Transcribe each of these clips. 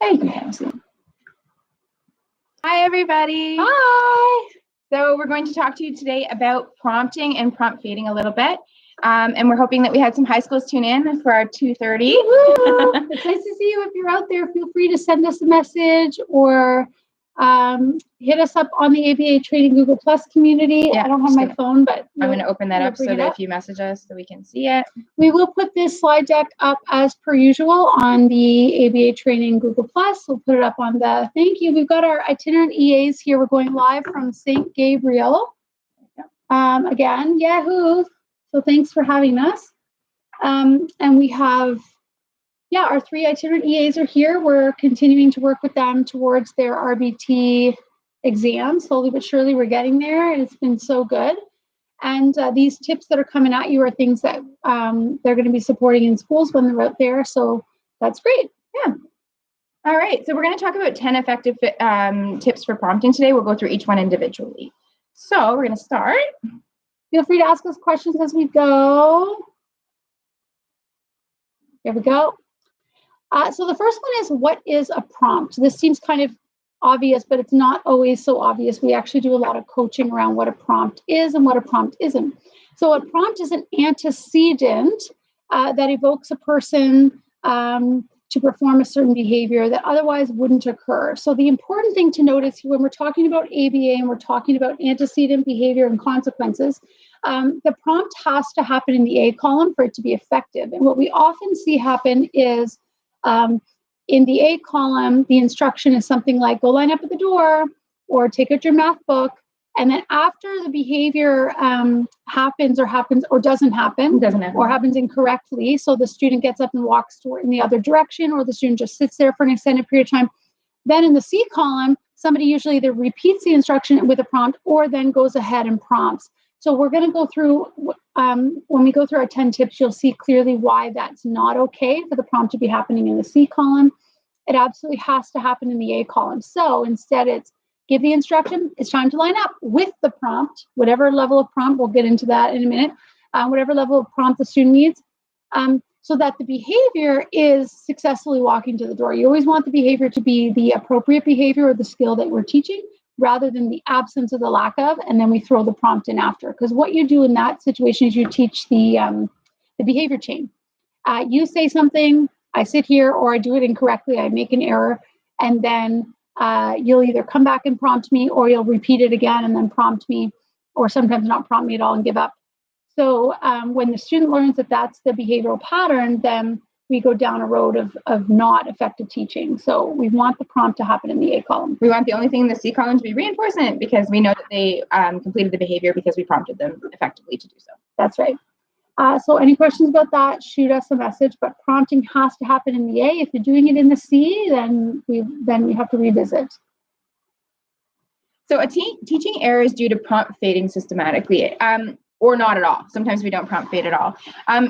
Thank you, Nancy. Hi, everybody. Hi. So we're going to talk to you today about prompting and prompt fading a little bit. And we're hoping that we had some high schools tune in for our 2:30. It's nice to see you. If you're out there, feel free to send us a message or hit us up on the ABA Training Google Plus community. Yeah, I don't have my phone, but I'm going to open that up so that if you message us so we can see it. We will put this slide deck up as per usual on the ABA Training Google Plus. We'll put it up on the, thank you. We've got our itinerant EAs here. We're going live from St. Gabriel. Again, Yahoo. So thanks for having us. And we have, our 3 itinerant EAs are here. We're continuing to work with them towards their RBT exam. Slowly but surely we're getting there. It's been so good. And these tips that are coming at you are things that they're going to be supporting in schools when they're out there. So that's great. Yeah. All right. So we're going to talk about 10 effective tips for prompting today. We'll go through each one individually. So we're going to start. Feel free to ask us questions as we go. Here we go. So the first one is, what is a prompt? This seems kind of obvious, but it's not always so obvious. We actually do a lot of coaching around what a prompt is and what a prompt isn't. So a prompt is an antecedent that evokes a person to perform a certain behavior that otherwise wouldn't occur. So the important thing to notice when we're talking about ABA and we're talking about antecedent behavior and consequences, the prompt has to happen in the A column for it to be effective. And what we often see happen is in the A column, the instruction is something like go line up at the door or take out your math book. And then after the behavior happens or doesn't happen, or happens incorrectly, so the student gets up and walks in the other direction, or the student just sits there for an extended period of time, then in the C column, somebody usually either repeats the instruction with a prompt or then goes ahead and prompts. So we're going to go through, when we go through our 10 tips, you'll see clearly why that's not okay for the prompt to be happening in the C column. It absolutely has to happen in the A column. So instead it's give the instruction, it's time to line up with the prompt, whatever level of prompt, we'll get into that in a minute, whatever level of prompt the student needs, so that the behavior is successfully walking to the door. You always want the behavior to be the appropriate behavior or the skill that we're teaching, rather than the absence or the lack of, and then we throw the prompt in after. Because what you do in that situation is you teach the behavior chain. You say something, I sit here, or I do it incorrectly, I make an error, and then you'll either come back and prompt me, or you'll repeat it again and then prompt me, or sometimes not prompt me at all and give up. So when the student learns that that's the behavioral pattern, then we go down a road of not effective teaching. So we want the prompt to happen in the A column. We want the only thing in the C column to be reinforcement, because we know that they completed the behavior because we prompted them effectively to do so. That's right. So any questions about that, shoot us a message, but prompting has to happen in the A. If you're doing it in the C, then we have to revisit. So a teaching error is due to prompt fading systematically. Or not at all. Sometimes we don't prompt fade at all.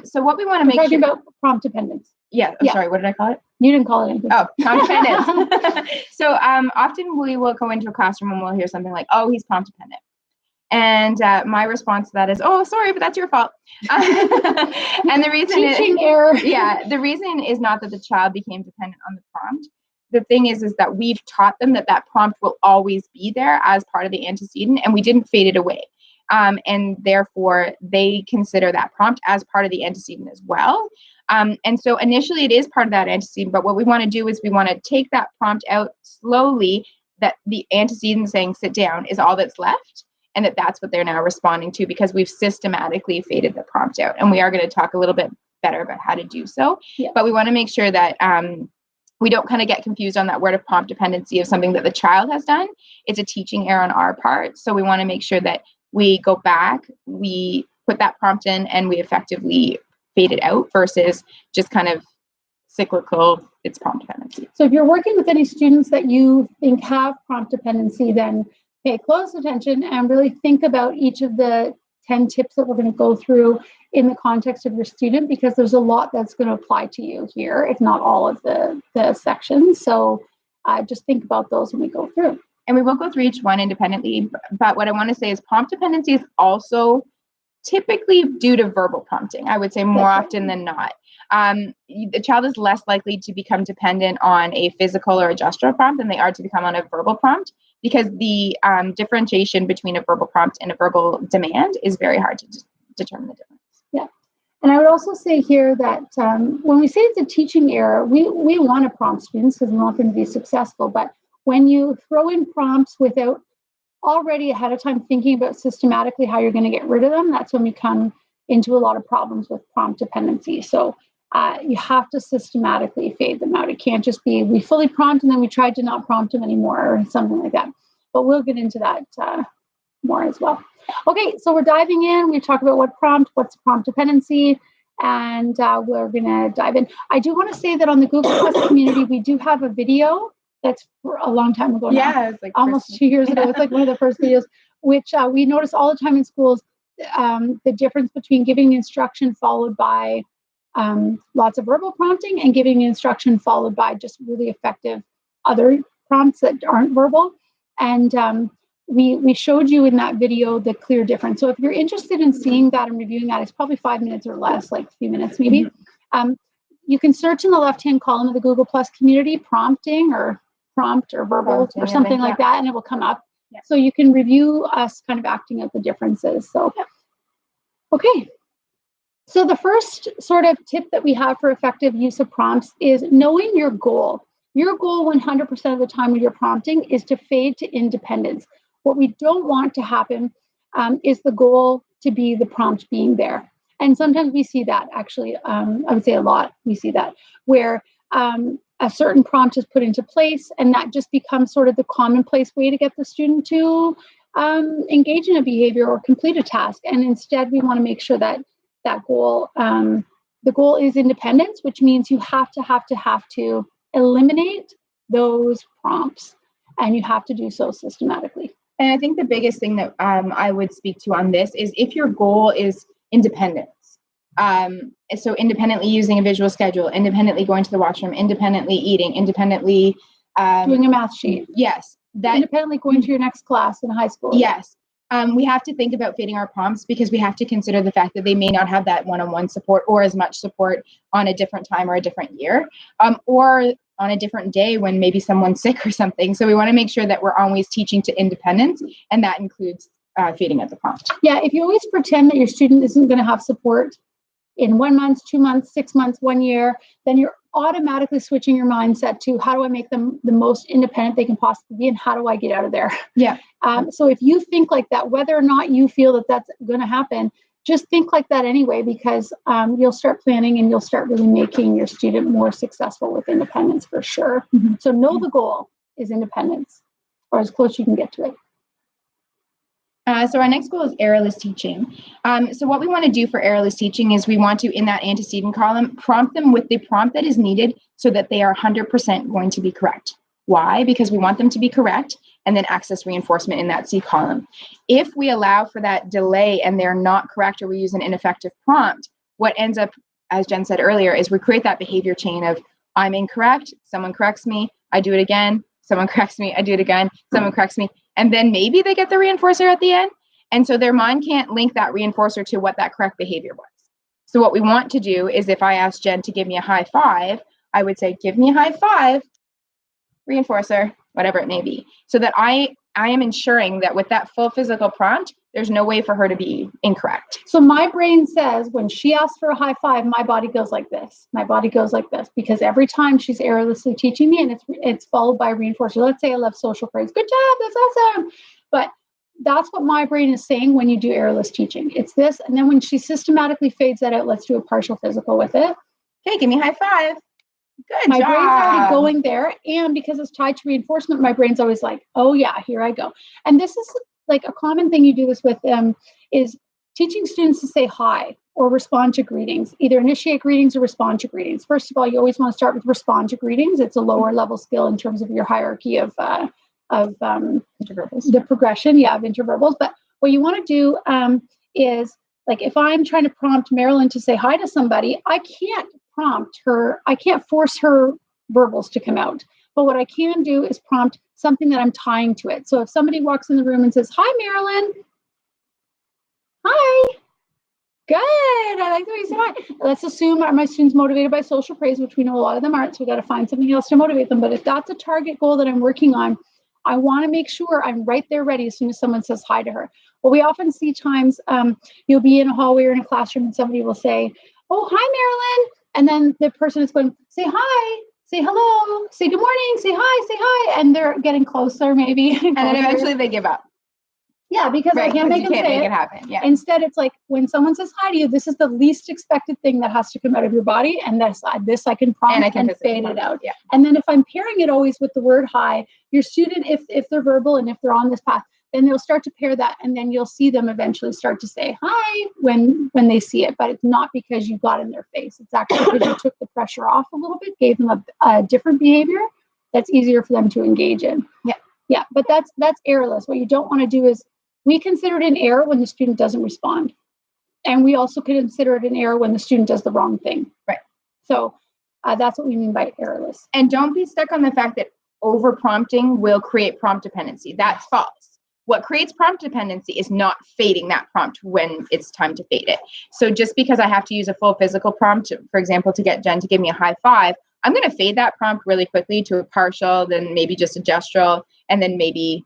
So what we want to make sure about prompt dependence. Yeah. I'm sorry. What did I call it? You didn't call it anything. Oh, prompt dependence. So often we will go into a classroom and we'll hear something like, "Oh, he's prompt dependent," and my response to that is, "Oh, sorry, but that's your fault." And the reason teaching error. Yeah, the reason is not that the child became dependent on the prompt. The thing is that we've taught them that prompt will always be there as part of the antecedent, and we didn't fade it away. And therefore, they consider that prompt as part of the antecedent as well. And so initially, it is part of that antecedent. But what we want to do is we want to take that prompt out slowly, that the antecedent saying sit down is all that's left, and that's what they're now responding to, because we've systematically faded the prompt out. And we are going to talk a little bit better about how to do so. Yeah. But we want to make sure that we don't kind of get confused on that word of prompt dependency of something that the child has done. It's a teaching error on our part. So we want to make sure that we go back, we put that prompt in, and we effectively fade it out versus just kind of cyclical, it's prompt dependency. So if you're working with any students that you think have prompt dependency, then pay close attention and really think about each of the 10 tips that we're going to go through in the context of your student, because there's a lot that's going to apply to you here, if not all of the sections. So just think about those when we go through. And we will go through each one independently, but what I want to say is prompt dependency is also typically due to verbal prompting. I would say more That's often than not. The child is less likely to become dependent on a physical or a gestural prompt than they are to become on a verbal prompt, because the differentiation between a verbal prompt and a verbal demand is very hard to determine the difference. Yeah. And I would also say here that when we say it's a teaching error, we want to prompt students because we want them to be successful. But when you throw in prompts without already ahead of time thinking about systematically how you're going to get rid of them, that's when we come into a lot of problems with prompt dependency. So you have to systematically fade them out. It can't just be we fully prompt and then we tried to not prompt them anymore or something like that. But we'll get into that more as well. Okay, so we're diving in. We talk about what's prompt dependency, and we're going to dive in. I do want to say that on the Google Plus community, we do have a video that's a long time ago now. Yeah, it's like almost 2 years ago. It's like one of the first videos, which we notice all the time in schools, the difference between giving instruction followed by lots of verbal prompting and giving instruction followed by just really effective other prompts that aren't verbal. And we showed you in that video the clear difference. So if you're interested in seeing that and reviewing that, it's probably 5 minutes or less, like a few minutes maybe. Mm-hmm. You can search in the left-hand column of the Google Plus community, prompting or prompt or verbal or something like that, and it will come up. Yeah. So you can review us kind of acting out the differences. So, okay. So the first sort of tip that we have for effective use of prompts is knowing your goal. Your goal 100% of the time when you're prompting is to fade to independence. What we don't want to happen is the goal to be the prompt being there. And sometimes we see that actually, I would say a lot, we see that where a certain prompt is put into place and that just becomes sort of the commonplace way to get the student to engage in a behavior or complete a task. And instead we want to make sure that that goal, the goal is independence, which means you have to eliminate those prompts, and you have to do so systematically. And I think the biggest thing that I would speak to on this is if your goal is independence, so independently using a visual schedule, independently going to the washroom, independently eating, independently doing a math sheet. Yes. Independently going to your next class in high school. Yes. We have to think about fading our prompts because we have to consider the fact that they may not have that one-on-one support or as much support on a different time or a different year, or on a different day when maybe someone's sick or something. So we want to make sure that we're always teaching to independence, and that includes fading at the prompt. Yeah, if you always pretend that your student isn't going to have support in 1 month, 2 months, 6 months, 1 year, then you're automatically switching your mindset to how do I make them the most independent they can possibly be, and how do I get out of there? Yeah. So if you think like that, whether or not you feel that that's going to happen, just think like that anyway, because you'll start planning and you'll start really making your student more successful with independence for sure. Mm-hmm. So know the goal is independence, or as close as you can get to it. So our next goal is errorless teaching. So what we want to do for errorless teaching is we want to, in that antecedent column, prompt them with the prompt that is needed so that they are 100% going to be correct. Why? Because we want them to be correct and then access reinforcement in that C column. If we allow for that delay and they're not correct or we use an ineffective prompt, what ends up, as Jen said earlier, is we create that behavior chain of I'm incorrect, someone corrects me, I do it again, someone corrects me, I do it again, someone corrects me, and then maybe they get the reinforcer at the end. And so their mind can't link that reinforcer to what that correct behavior was. So what we want to do is if I ask Jen to give me a high five, I would say, give me a high five, reinforcer, whatever it may be, so that I am ensuring that with that full physical prompt, there's no way for her to be incorrect. So my brain says when she asks for a high five, my body goes like this. My body goes like this because every time she's errorlessly teaching me and it's followed by a reinforcer. Let's say I love social praise. Good job, that's awesome. But that's what my brain is saying when you do errorless teaching. It's this. And then when she systematically fades that out, let's do a partial physical with it. Okay, give me a high five. Good my job. brain's already going there. And because it's tied to reinforcement, my brain's always like, oh yeah, here I go. And this is like a common thing you do this with is teaching students to say hi or respond to greetings, either initiate greetings or respond to greetings. First of all, you always want to start with respond to greetings. It's a lower level skill in terms of your hierarchy of interverbals. The progression, of interverbals. But what you want to do is, like, if I'm trying to prompt Marilyn to say hi to somebody, I can't prompt her. I can't force her verbals to come out. But what I can do is prompt something that I'm tying to it. So if somebody walks in the room and says, hi, Marilyn. Hi. Good. I like the way you say hi. Let's assume are my students motivated by social praise, which we know a lot of them aren't. So we got to find something else to motivate them. But if that's a target goal that I'm working on, I want to make sure I'm right there ready as soon as someone says hi to her. Well, we often see times you'll be in a hallway or in a classroom and somebody will say, oh, hi, Marilyn. And then the person is going, say hi, say hello, say good morning, say hi. And they're getting closer maybe. And then eventually they give up. Yeah, because I can't make them say make it happen. Yeah. Instead, it's like when someone says hi to you, this is the least expected thing that has to come out of your body. And this I can prompt and fade it out. Yeah. And then if I'm pairing it always with the word hi, your student, if they're verbal and if they're on this path, then they'll start to pair that. And then you'll see them eventually start to say hi when they see it. But it's not because you got in their face. It's actually because you took the pressure off a little bit, gave them a different behavior that's easier for them to engage in. Yeah. Yeah. But that's errorless. What you don't want to do is, we consider it an error when the student doesn't respond. And we also consider it an error when the student does the wrong thing. Right. So that's what we mean by errorless. And don't be stuck on the fact that over prompting will create prompt dependency. That's false. What creates prompt dependency is not fading that prompt when it's time to fade it. So just because I have to use a full physical prompt, for example, to get Jen to give me a high five, I'm going to fade that prompt really quickly to a partial, then maybe just a gestural, and then maybe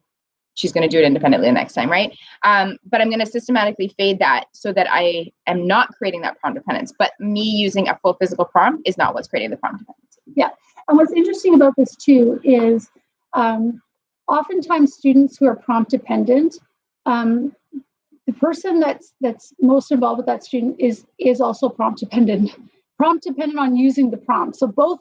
she's going to do it independently the next time, right? But I'm going to systematically fade that so that I am not creating that prompt dependence. But me using a full physical prompt is not what's creating the prompt dependency. Yeah. And what's interesting about this too is oftentimes students who are prompt dependent, the person that's most involved with that student is also prompt dependent on using the prompt. So both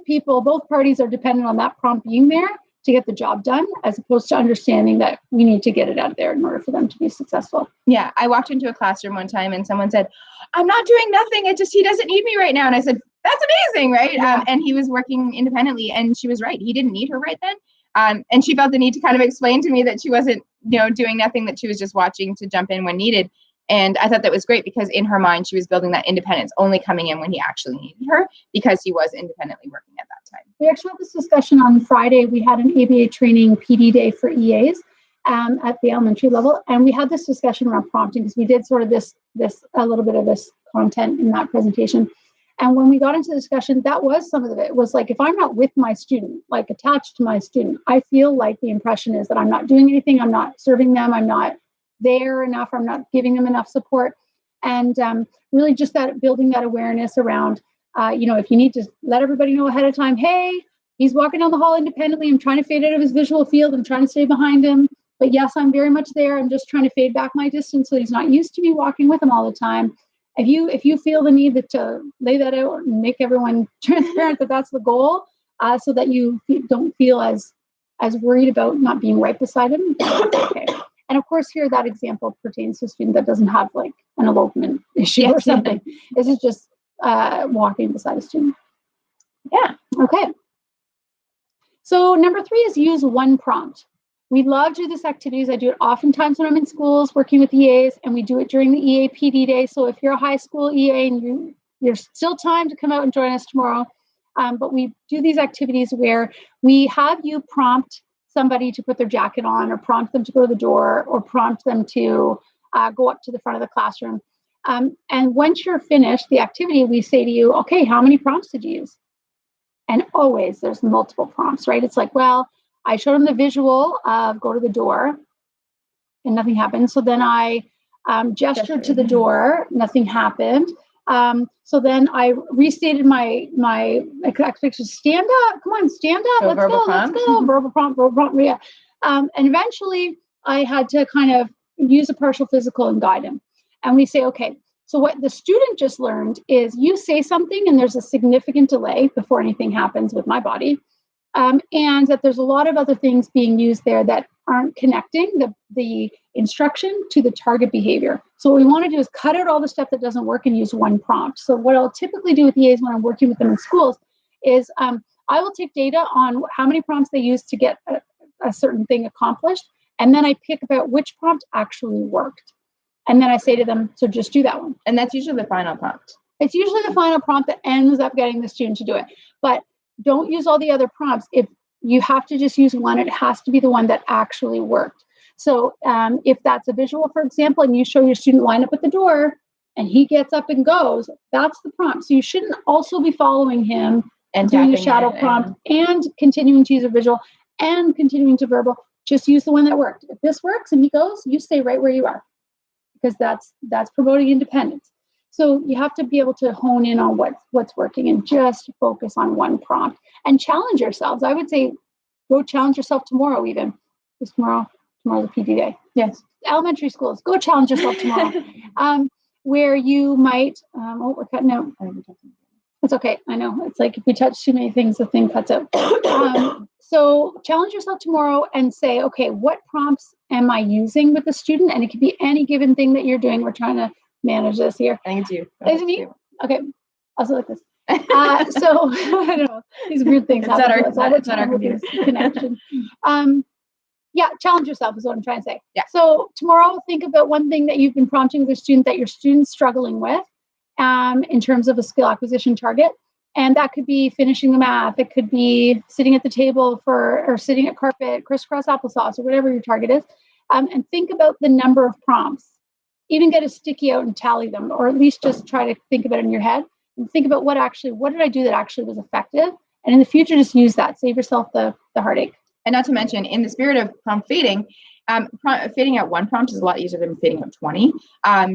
parties are dependent on that prompt being there to get the job done, as opposed to understanding that we need to get it out there in order for them to be successful. Yeah, I walked into a classroom one time and someone said, I'm not doing nothing. He doesn't need me right now. And I said, that's amazing, right? Yeah. And he was working independently and she was right. He didn't need her right then. And she felt the need to kind of explain to me that she wasn't, doing nothing, that she was just watching to jump in when needed. And I thought that was great because in her mind, she was building that independence, only coming in when he actually needed her because he was independently working at that time. We actually had this discussion on Friday. We had an ABA training PD day for EAs at the elementary level. And we had this discussion around prompting because we did sort of a little bit of this content in that presentation. And when we got into the discussion, that was some of it. It was like, if I'm not with my student, like attached to my student, I feel like the impression is that I'm not doing anything. I'm not serving them. I'm not there enough. I'm not giving them enough support. And really just that building that awareness around, if you need to let everybody know ahead of time, hey, he's walking down the hall independently. I'm trying to fade out of his visual field. I'm trying to stay behind him. But yes, I'm very much there. I'm just trying to fade back my distance so he's not used to me walking with him all the time. If you feel the need to lay that out and make everyone transparent that that's the goal, so that you don't feel as worried about not being right beside him, okay. And of course, here that example pertains to a student that doesn't have like an elopement issue or something. This is just walking beside a student. Yeah. Okay. So number 3 is use one prompt. We love to do this activities. I do it oftentimes when I'm in schools working with EAs, and we do it during the EA PD day. So if you're a high school EA and you're still time to come out and join us tomorrow. But we do these activities where we have you prompt somebody to put their jacket on, or prompt them to go to the door, or prompt them to go up to the front of the classroom. And once you're finished the activity, we say to you, okay, how many prompts did you use? And always there's multiple prompts, right? It's like, well, I showed them the visual of go to the door and nothing happened. So then I gestured to the door, nothing happened. So then I restated my expectation, stand up, come on, stand up, let's go, verbal prompt, yeah. And eventually I had to kind of use a partial physical and guide him. And we say, okay, so what the student just learned is you say something and there's a significant delay before anything happens with my body. And that there's a lot of other things being used there that aren't connecting the instruction to the target behavior. So what we want to do is cut out all the stuff that doesn't work and use one prompt. So what I'll typically do with EAs when I'm working with them in schools is I will take data on how many prompts they use to get a certain thing accomplished. And then I pick about which prompt actually worked. And then I say to them, so just do that one. And that's usually the final prompt. It's usually the final prompt that ends up getting the student to do it. But don't use all the other prompts. If you have to just use one, it has to be the one that actually worked. So if that's a visual, for example, and you show your student line up at the door, and he gets up and goes, that's the prompt. So you shouldn't also be following him and doing a shadow prompt and continuing to use a visual and continuing to verbal. Just use the one that worked. If this works and he goes, you stay right where you are, because that's promoting independence. So you have to be able to hone in on what's working and just focus on one prompt and challenge yourselves. I would say go challenge yourself tomorrow even. Because tomorrow's the PD day. Yes. Elementary schools, go challenge yourself tomorrow. Where you might, we're cutting out. It's okay. I know. It's like if we touch too many things, the thing cuts out. So challenge yourself tomorrow and say, okay, what prompts am I using with the student? And it could be any given thing that you're doing. We're trying to manage this here. I think it's you. Is it me? Okay. Also like this. So I don't know. These weird things happen. It's not our computer. Connection. Yeah, challenge yourself is what I'm trying to say. Yeah. So tomorrow, think about one thing that you've been prompting with a student that your student's struggling with in terms of a skill acquisition target. And that could be finishing the math. It could be sitting at the table or sitting at carpet, crisscross applesauce, or whatever your target is. And think about the number of prompts. Even get a sticky out and tally them, or at least just try to think about it in your head and think about what did I do that actually was effective? And in the future, just use that. Save yourself the heartache. And not to mention, in the spirit of prompt fading, fading out one prompt is a lot easier than fading out 20.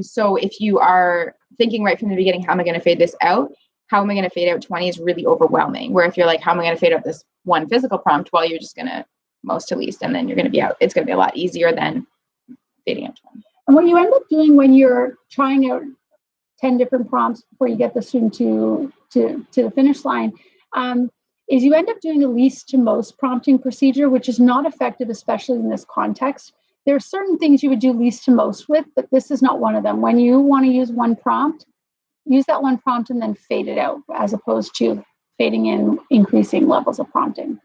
So if you are thinking right from the beginning, how am I going to fade this out? How am I going to fade out 20 is really overwhelming. Where if you're like, how am I going to fade out this one physical prompt? Well, you're just going to most to least, and then you're going to be out. It's going to be a lot easier than fading out 20. And what you end up doing when you're trying out 10 different prompts before you get the student to the finish line, is you end up doing a least to most prompting procedure, which is not effective, especially in this context. There are certain things you would do least to most with, but this is not one of them. When you want to use one prompt, use that one prompt and then fade it out, as opposed to fading in increasing levels of prompting.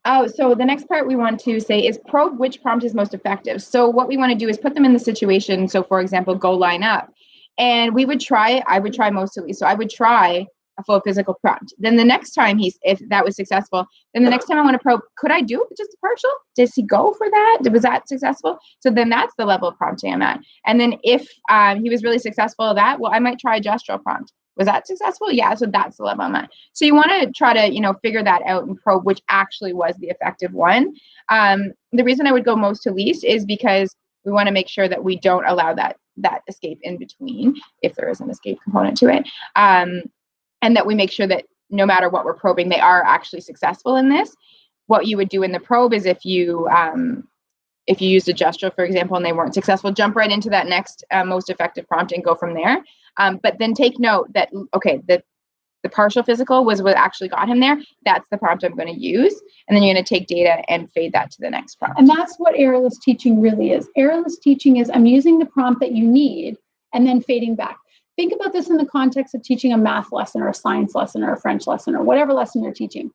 Oh, so the next part we want to say is probe which prompt is most effective. So what we want to do is put them in the situation. So for example, go line up. And I would try mostly. So I would try a full physical prompt. Then the next time if that was successful, then the next time I want to probe, could I do just a partial? Does he go for that? Was that successful? So then that's the level of prompting I'm at. And then if he was really successful at that, well, I might try a gestural prompt. Was that successful? Yeah. So that's the level I'm at. So you want to try to, figure that out and probe which actually was the effective one. The reason I would go most to least is because we want to make sure that we don't allow that escape in between, if there is an escape component to it. And that we make sure that no matter what we're probing, they are actually successful in this. What you would do in the probe is if you used a gesture, for example, and they weren't successful, jump right into that next most effective prompt and go from there. But then take note that, okay, the partial physical was what actually got him there. That's the prompt I'm going to use. And then you're going to take data and fade that to the next prompt. And that's what errorless teaching really is. Errorless teaching is I'm using the prompt that you need and then fading back. Think about this in the context of teaching a math lesson or a science lesson or a French lesson or whatever lesson you're teaching.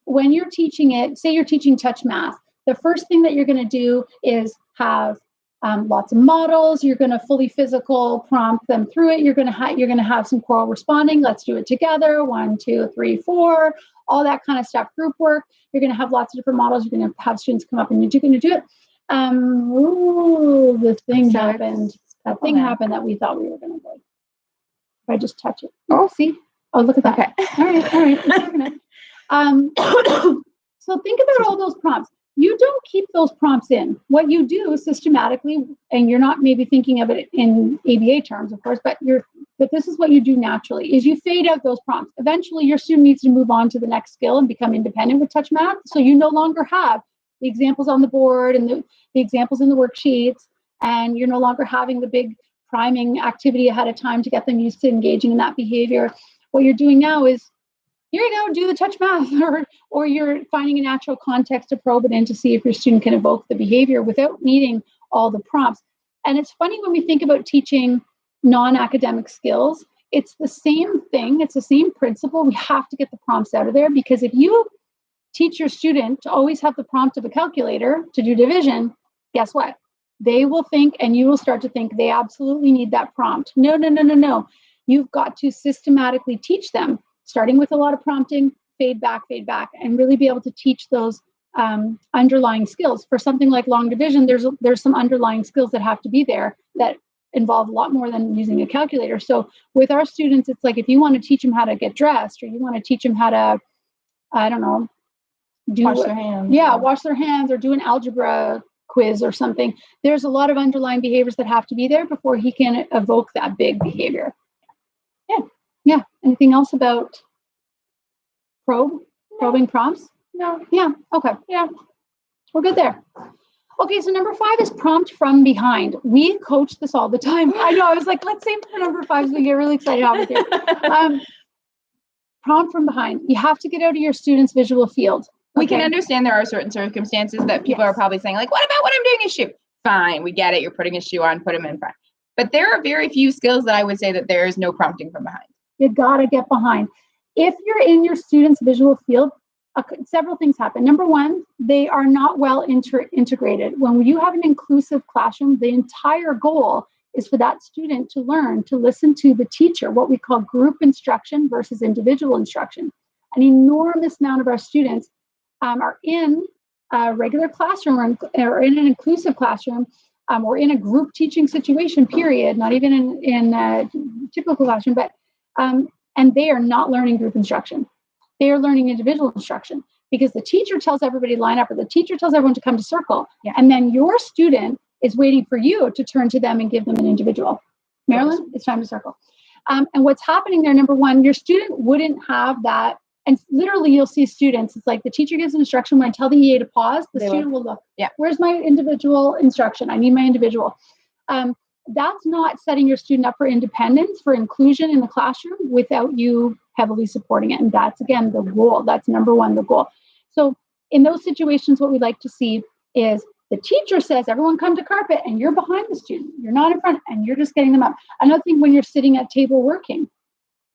When you're teaching it, say you're teaching touch math, the first thing that you're going to do is have lots of models. You're going to fully physical prompt them through it. You're going to have some choral responding. Let's do it together. 1, 2, 3, 4. All that kind of stuff. Group work. You're going to have lots of different models. You're going to have students come up and you're going to do it. The thing happened. That thing happened that we thought we were going to do. If I just touch it. Oh, see. Oh, look at that. Okay. All right. So think about all those prompts. You don't keep those prompts in. What you do systematically, and you're not maybe thinking of it in ABA terms, of course, but this is what you do naturally, is you fade out those prompts. Eventually, your student needs to move on to the next skill and become independent with touch math. So you no longer have the examples on the board and the examples in the worksheets, and you're no longer having the big priming activity ahead of time to get them used to engaging in that behavior. What you're doing now is, here you go, do the touch math, or you're finding a natural context to probe it in to see if your student can evoke the behavior without needing all the prompts. And it's funny when we think about teaching non-academic skills, it's the same thing, it's the same principle. We have to get the prompts out of there, because if you teach your student to always have the prompt of a calculator to do division, guess what? They will think, and you will start to think, they absolutely need that prompt. No. You've got to systematically teach them, starting with a lot of prompting, fade back, and really be able to teach those underlying skills. For something like long division, there's some underlying skills that have to be there that involve a lot more than using a calculator. So with our students, it's like if you want to teach them how to get dressed, or you want to teach them how to, I don't know, wash their hands. Yeah, wash their hands, or do an algebra quiz or something. There's a lot of underlying behaviors that have to be there before he can evoke that big behavior. Yeah. Anything else about probing prompts? No. Yeah. Okay. Yeah. We're good there. Okay, so number 5 is prompt from behind. We coach this all the time. I know. I was like, let's save for number 5 so we get really excited how here. Prompt from behind. You have to get out of your student's visual field. We can understand there are certain circumstances that people are probably saying, like, what about when I'm doing a shoe? Fine, we get it. You're putting a shoe on, put them in front. But there are very few skills that I would say that there is no prompting from behind. You got to get behind. If you're in your student's visual field, several things happen. Number 1, they are not well integrated. When you have an inclusive classroom, the entire goal is for that student to learn to listen to the teacher, what we call group instruction versus individual instruction. An enormous amount of our students are in a regular classroom or in an inclusive classroom or in a group teaching situation, period, not even in a typical classroom, but and they are not learning group instruction. They are learning individual instruction because the teacher tells everybody to line up, or the teacher tells everyone to come to circle. Yeah. And then your student is waiting for you to turn to them and give them an individual. Marilyn, it's time to circle. And what's happening there, number 1, your student wouldn't have that. And literally you'll see students, it's like the teacher gives an instruction. When I tell the EA to pause, the student will look, where's my individual instruction? I need my individual. That's not setting your student up for independence, for inclusion in the classroom without you heavily supporting it. And that's, again, the goal. That's number 1, the goal. So in those situations, what we'd like to see is the teacher says, everyone come to carpet, and you're behind the student. You're not in front, and you're just getting them up. Another thing, when you're sitting at table working,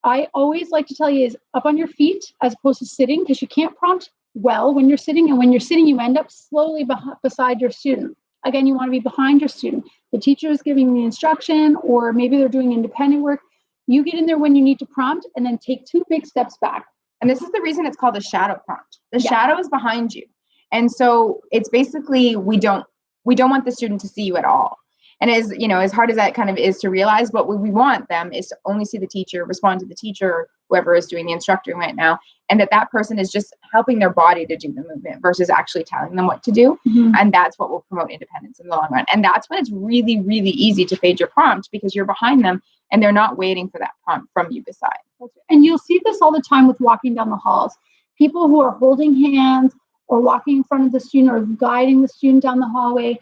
I always like to tell you is up on your feet as opposed to sitting, because you can't prompt well when you're sitting. And when you're sitting, you end up slowly beside your student. Again, you want to be behind your student. The teacher is giving the instruction, or maybe they're doing independent work. You get in there when you need to prompt, and then take 2 big steps back. And this is the reason it's called a shadow prompt. The shadow is behind you. And so it's basically, we don't want the student to see you at all. And as hard as that kind of is to realize, what we want them is to only see the teacher, respond to the teacher, whoever is doing the instructing right now, and that person is just helping their body to do the movement versus actually telling them what to do. Mm-hmm. And that's what will promote independence in the long run. And that's when it's really, really easy to fade your prompt, because you're behind them and they're not waiting for that prompt from you beside. And you'll see this all the time with walking down the halls. People who are holding hands or walking in front of the student or guiding the student down the hallway,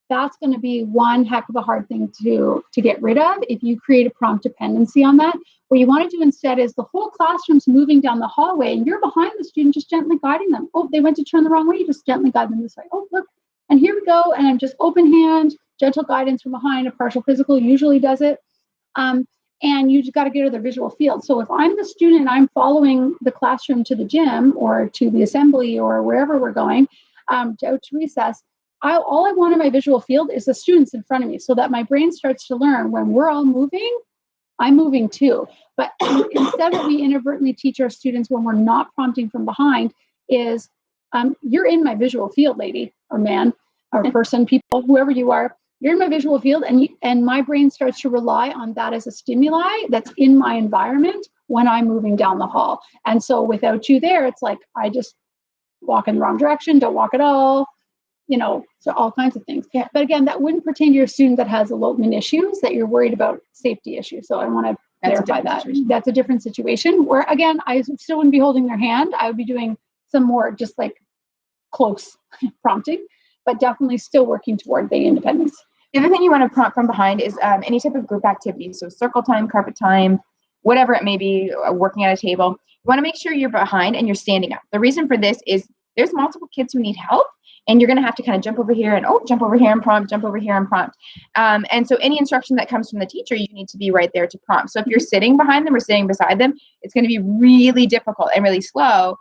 that's going to be one heck of a hard thing to get rid of if you create a prompt dependency on that. What you want to do instead is the whole classroom's moving down the hallway and you're behind the student, just gently guiding them. Oh, they went to turn the wrong way. You just gently guide them this way. Oh, look, and here we go. And I'm just open hand, gentle guidance from behind. A partial physical usually does it. And you just got to get to their visual field. So if I'm the student and I'm following the classroom to the gym or to the assembly or wherever we're going, out to recess, all I want in my visual field is the students in front of me, so that my brain starts to learn when we're all moving, I'm moving too. But instead that we inadvertently teach our students when we're not prompting from behind is, you're in my visual field, lady or man or person, people, whoever you are, you're in my visual field, and my brain starts to rely on that as a stimuli that's in my environment when I'm moving down the hall. And so without you there, it's like I just walk in the wrong direction, don't walk at all. So all kinds of things. Yeah. But again, that wouldn't pertain to your student that has elopement issues, that you're worried about safety issues. So I want to clarify that. That's a different situation where, again, I still wouldn't be holding their hand. I would be doing some more just like close prompting, but definitely still working toward the independence. The other thing you want to prompt from behind is any type of group activity. So circle time, carpet time, whatever it may be, working at a table. You want to make sure you're behind and you're standing up. The reason for this is there's multiple kids who need help. And you're going to have to kind of jump over here and jump over here and prompt, jump over here and prompt. And so any instruction that comes from the teacher, you need to be right there to prompt. So if you're sitting behind them or sitting beside them, it's going to be really difficult and really slow,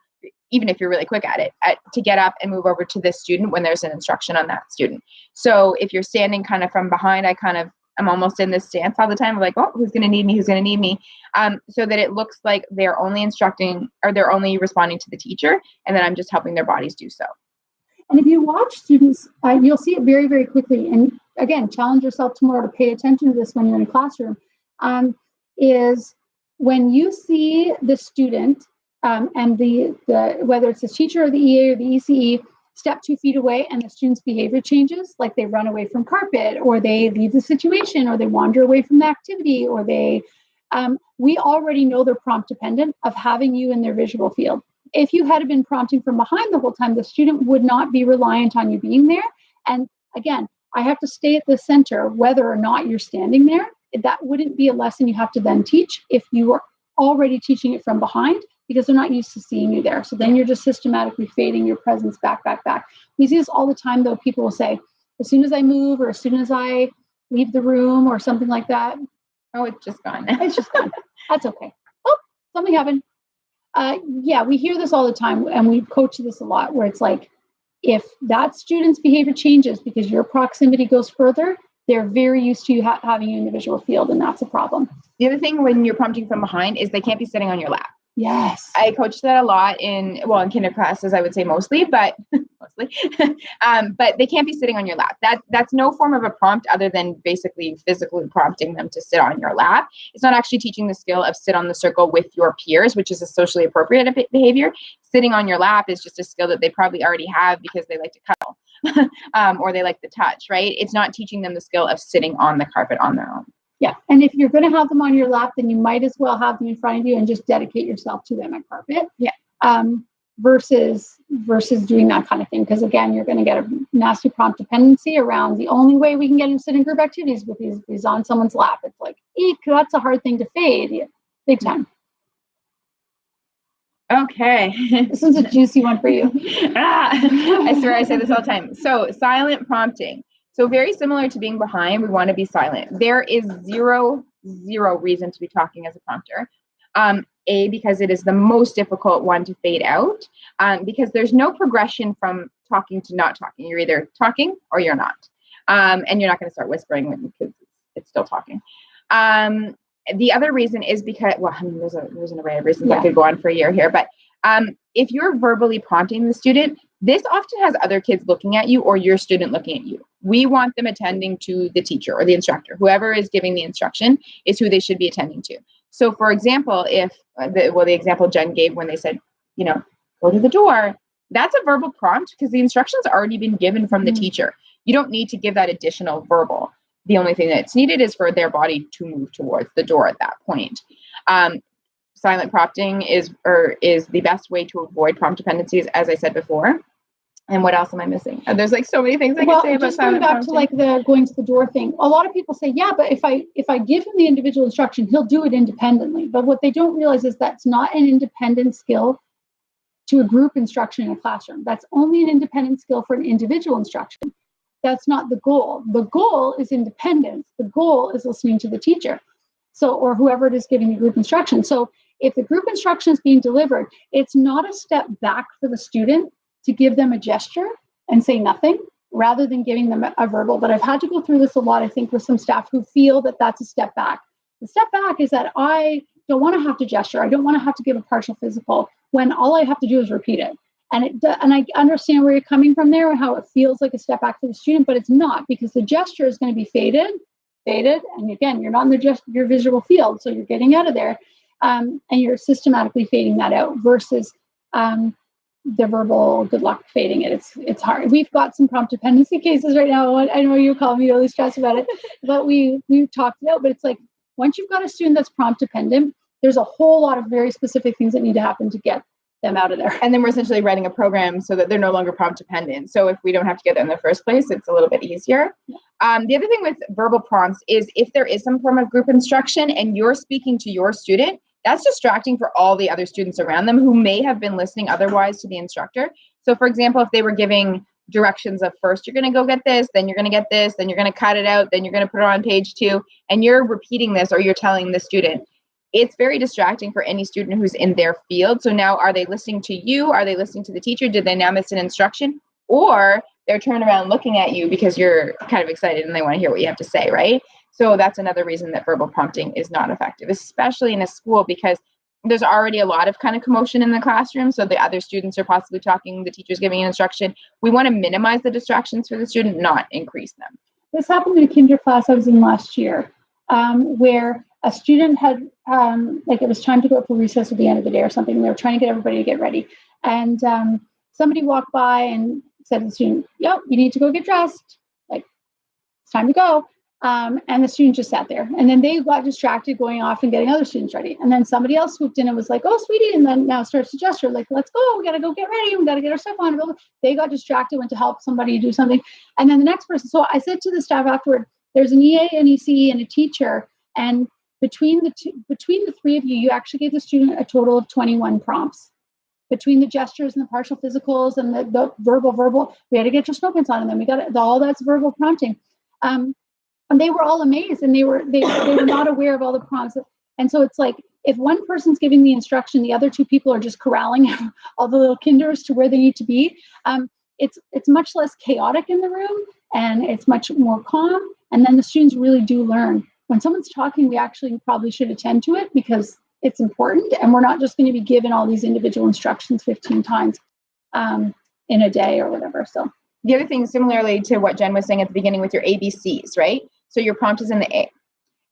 even if you're really quick at it, to get up and move over to this student when there's an instruction on that student. So if you're standing kind of from behind, I'm almost in this stance all the time. I'm like, who's going to need me? Who's going to need me? So that it looks like they're only instructing or they're only responding to the teacher. And then I'm just helping their bodies do so. And if you watch students, you'll see it very, very quickly. And again, challenge yourself tomorrow to pay attention to this when you're in a classroom, is when you see the student and the whether it's the teacher or the EA or the ECE step 2 feet away and the student's behavior changes, like they run away from carpet or they leave the situation or they wander away from the activity or they, we already know they're prompt dependent of having you in their visual field. If you had been prompting from behind the whole time, the student would not be reliant on you being there. And again, I have to stay at the center whether or not you're standing there. That wouldn't be a lesson you have to then teach if you were already teaching it from behind, because they're not used to seeing you there. So then you're just systematically fading your presence back. We see this all the time, though. People will say, as soon as I move or as soon as I leave the room or something like that. Oh, it's just gone. It's just gone. That's okay. Oh, something happened. Yeah, we hear this all the time, and we coach this a lot, where it's like, if that student's behavior changes because your proximity goes further, they're very used to you having you in the visual field, and that's a problem. The other thing when you're prompting from behind is they can't be sitting on your lap. Yes. I coach that a lot in kinder classes, I would say mostly, but but they can't be sitting on your lap. That's no form of a prompt other than basically physically prompting them to sit on your lap. It's not actually teaching the skill of sit on the circle with your peers, which is a socially appropriate behavior. Sitting on your lap is just a skill that they probably already have because they like to cuddle or they like to touch, right? It's not teaching them the skill of sitting on the carpet on their own. Yeah. And if you're going to have them on your lap, then you might as well have them in front of you and just dedicate yourself to them at carpet. Yeah. Versus doing that kind of thing. Because again, you're going to get a nasty prompt dependency around the only way we can get him to sit in group activities with is on someone's lap. It's like, eek, that's a hard thing to fade. Yeah, big time. Okay. This is a juicy one for you. I swear I say this all the time. So silent prompting. So very similar to being behind, we want to be silent. There is zero reason to be talking as a prompter. Because it is the most difficult one to fade out, because there's no progression from talking to not talking. You're either talking or you're not. And you're not going to start whispering because it's still talking. The other reason is because, there's an array of reasons I could go on for a year here, but if you're verbally prompting the student, this often has other kids looking at you or your student looking at you. We want them attending to the teacher or the instructor. Whoever is giving the instruction is who they should be attending to. So for example, if the example Jen gave when they said, go to the door, that's a verbal prompt because the instructions already been given from the teacher. You don't need to give that additional verbal. The only thing that's needed is for their body to move towards the door at that point. Silent prompting is the best way to avoid prompt dependencies, as I said before. And what else am I missing? There's like so many things I can say about silent prompting. Going back to like the going to the door thing, a lot of people say, yeah, but if I give him the individual instruction, he'll do it independently. But what they don't realize is that's not an independent skill to a group instruction in a classroom. That's only an independent skill for an individual instruction. That's not the goal. The goal is independence. The goal is listening to the teacher. So, or whoever it is giving the group instruction. So if the group instruction is being delivered, it's not a step back for the student to give them a gesture and say nothing rather than giving them a verbal. But I've had to go through this a lot, I think, with some staff who feel that that's a step back. The step back is that I don't want to have to gesture. I don't want to have to give a partial physical when all I have to do is repeat it. And I understand where you're coming from there and how it feels like a step back for the student, but it's not, because the gesture is going to be faded. And again, you're not in your visual field, so you're getting out of there. And you're systematically fading that out versus the verbal good luck fading it. It's hard. We've got some prompt dependency cases right now. I know you call me really stressed about it, but we've talked it out. But it's like, once you've got a student that's prompt dependent, there's a whole lot of very specific things that need to happen to get them out of there. And then we're essentially writing a program so that they're no longer prompt dependent. So if we don't have to get them in the first place, it's a little bit easier. The other thing with verbal prompts is if there is some form of group instruction and you're speaking to your student, that's distracting for all the other students around them who may have been listening otherwise to the instructor. So for example, if they were giving directions of first, you're going to go get this, then you're going to get this, then you're going to cut it out, then you're going to put it on page 2, and you're repeating this or you're telling the student, it's very distracting for any student who's in their field. So now are they listening to you? Are they listening to the teacher? Did they now miss an instruction? Or they're turning around looking at you because you're kind of excited and they want to hear what you have to say, right? So that's another reason that verbal prompting is not effective, especially in a school, because there's already a lot of kind of commotion in the classroom. So the other students are possibly talking, the teacher's giving an instruction. We want to minimize the distractions for the student, not increase them. This happened in a kinder class I was in last year, where a student had, it was time to go up for recess at the end of the day or something. And they were trying to get everybody to get ready. And somebody walked by and said to the student, "Yep, you need to go get dressed. Like, it's time to go." And the student just sat there. And then they got distracted going off and getting other students ready. And then somebody else swooped in and was like, "Oh, sweetie." And then now starts to gesture, like, "Let's go. We got to go get ready. We got to get our stuff on." They got distracted, went to help somebody do something. And then the next person. So I said to the staff afterward, there's an EA, an EC, and a teacher. And between the three of you, you actually gave the student a total of 21 prompts. Between the gestures and the partial physicals and the verbal, we had to get your snow pants on, and then we got all that's verbal prompting. And they were all amazed, and they were not aware of all the prompts. And so it's like, if one person's giving the instruction, the other two people are just corralling all the little kinders to where they need to be. It's much less chaotic in the room, and it's much more calm. And then the students really do learn. When someone's talking, we actually probably should attend to it because it's important, and we're not just going to be given all these individual instructions 15 times in a day or whatever. So the other thing, similarly to what Jen was saying at the beginning with your ABCs, right? So your prompt is in the A.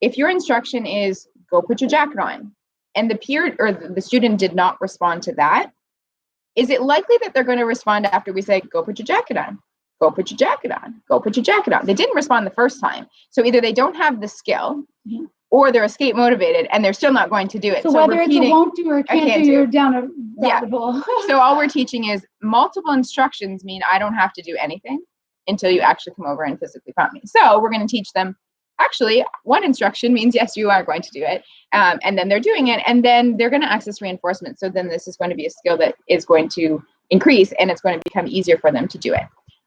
If your instruction is go put your jacket on, and the peer or the student did not respond to that, is it likely that they're going to respond after we say, go put your jacket on, go put your jacket on, go put your jacket on? They didn't respond the first time. So either they don't have the skill, or they're escape motivated and they're still not going to do it. So whether it's a won't do or can't do, you're down a rabbit hole. So all we're teaching is multiple instructions mean I don't have to do anything until you actually come over and physically prompt me. So we're going to teach them, actually, one instruction means, yes, you are going to do it. And then they're doing it. And then they're going to access reinforcement. So then this is going to be a skill that is going to increase, and it's going to become easier for them to do it.